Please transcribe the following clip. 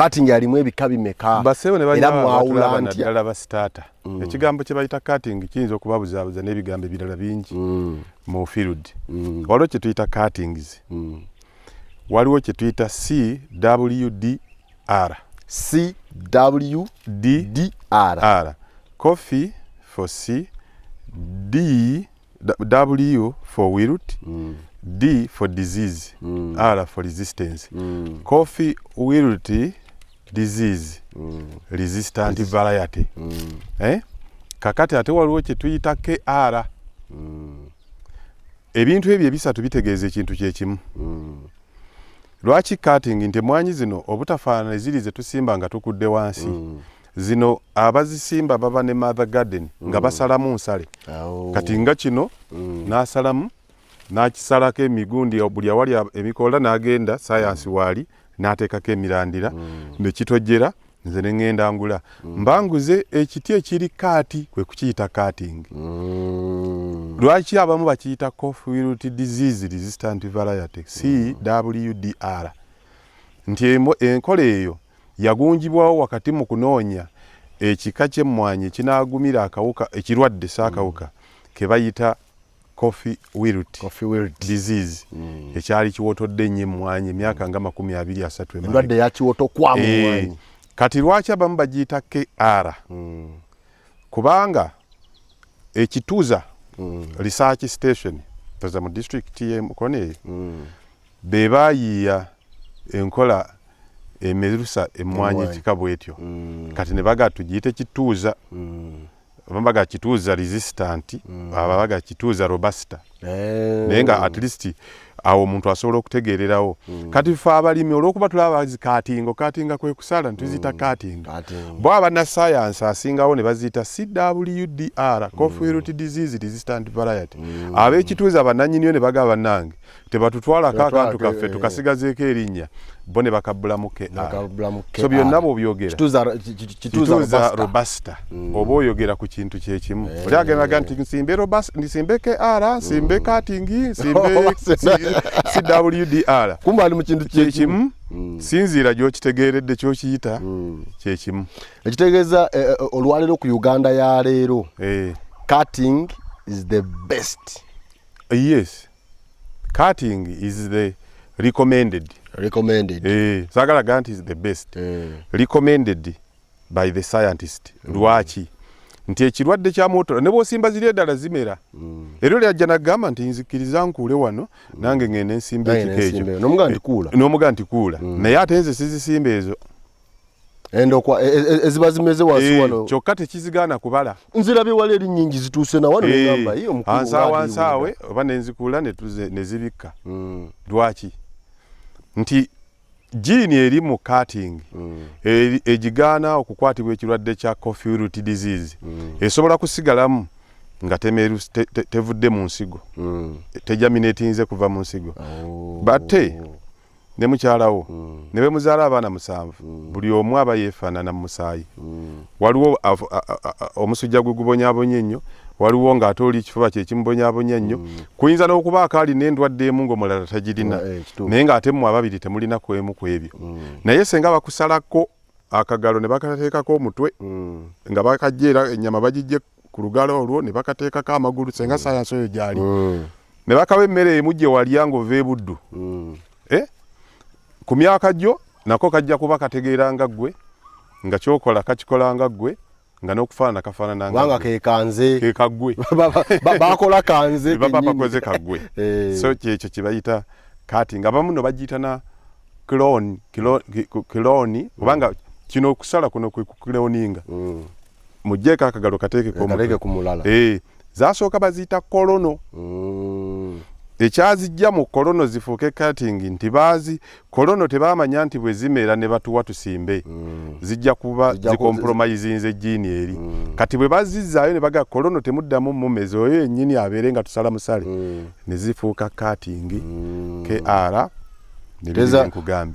cutting alimu ebika bimeka basewo ne era mwawula nti ala ba starter ekigambo kye bayita cutting kiyinza okubabuzabuza n'ebigambo ebirala bingi mu field waliwo kye tuyita cuttings waliwo kye tuyita CWDR CWDR coffee for C, W for wilt, D for disease, R for resistance. Coffee wilt disease resistant variety. Kakati ate waliwo kye tuyita KR. Ebintu ebyo ebisatu bitegeeza ekintu kyekimu. Lwaki cutting nti mwanyi zino obutafaana eziri ze tusimba nga tukudde wansi. Zino abazisimba baba ne mother garden nga basalamu nsale. Kati nga kino n'asalamu n'akisalako emigundi buli awali emikola n'agenda science wali n'ateekako emirandira ne kitojjera nze ne ngenda ngula. Mbanguze ekiti ekiri kaati kwe kukiyita cutting. Lwaki abamu bakiyita coffee wilt disease resistant variety CWDR. Nti enkola eyo yagunjibwawo wakati mu kunoonya ekika ky'emmwanyi kinaagumira akawuka ekirwadde saakawuka ke bayita coffee wilt disease ekyali kiwotodde ennyo emmwanyi emyaka nga 23 endwadde yakiwoto kwa mu mmwanyi. Kati lwaki abamu bagiyita KR? Kubanga ekituuza research station toza mu district ye Mukono be baayiiya enkola emerusa emmwanyi ekikabo etyo kati ne baga tugiyite kituuza babaga kituuza resistant ababaga kituuza robusta naye nga at least awo omuntu asobola okutegeererawo. Kati fe abalimi olw'okuba tulaba katinga kwe kusala ntuzita cutting bo abana science asingawo ne baziyita CWDR coffee wilt disease resistant variety. Ab'ekituuza bannannyini ne bagaba bannange tebatutwalako akantu kaffe tukasigazeeko erinnya bo ne bakabbulamu KR. So byonna bw'obyogera kituuza robusta oba oyogera ku kintu kyekimu oli agendaga nti nsimbe robusta nsimbe KR nsimbe cutting nsimbe CWDR kumba ali mu kintu kyekimu. Sinziira gy'okitegeeredde ky'okiyita kyekimu. Ekitegeeza olwaleero ku Uganda ya leero cutting is the best. Yes, cutting is the recommended. Sagala ganti is the best. Recommended by the scientist. Lwaki nti ekirwadde kya moto ne bw'osimba ziri eddala zimera. Era lyajja n'agamba nti nzikiriza nkuule wano nange ngende nsimba ekika ekyo n'omuga nti kuula naye ate nze sizisimba ezo endokwa eziba zimeze wansi wano kyokka tekizigaana kubala. Nzirabye wali eri nnyingi zituuse na wano ngamba iyo mukulu ansaawe oba nenzikuula ne zibikka. Lwaki nti jiini eri mu cutting egigaana okukwatibwa ekirwadde kya coffee wilt disease esobola kusigalamu nga temeru tevudde mu nsigo tejaminatinze kuva mu nsigo batte ne mukyalawo ne be muzaala abaana 7 buli omu aba yeefaanana mu musaayi. Waliwo omusujja gwe gubonyaabonye ennyo waliwo ng'ate oli ekifuba kye kimubonyaabonye ennyo kuyinza n'okuba akaali n'endwadde emu ng'omulala tagirina naye ng'ate mu ababiri temulina ku emu ku ebyo. Naye senga bakusalako akagalo ne bakateekako omutwe nga bakajjeera ennyama bagijje ku lugalo olwo ne bakateekako amagulu senga sayansi oyo gyali ne bakawa emmere emu gye walya ng'ova ebuddu ku myaka gyo nako kajja kuba kategeera nga ggwe nga kyokola kakikola nga ggwe nga n'okufaanana kafaanana nga kekanze kaggwe bakola kanze baba bakoze kaggwe. So kyekyo kye bayita cutting. Abamu no bagiyita na clone obanga kino okusala kuno kwe kucloninga mujjeeko akagalo kateeke ku mulala. Zasooka baziyita kolono. Ekyazijja mu kolono zifuuke cutting nti baazi kolono tebamanya nti bwe zimera ne batuwa tusimbe zijja kuba zikompromisinze jiini eri. Kati bwe bazizzaayo ne baga kolono temuddamu mumezi oyo yennyini abeere nga tusala musale ne zifuuka cutting KR ne nkugambye.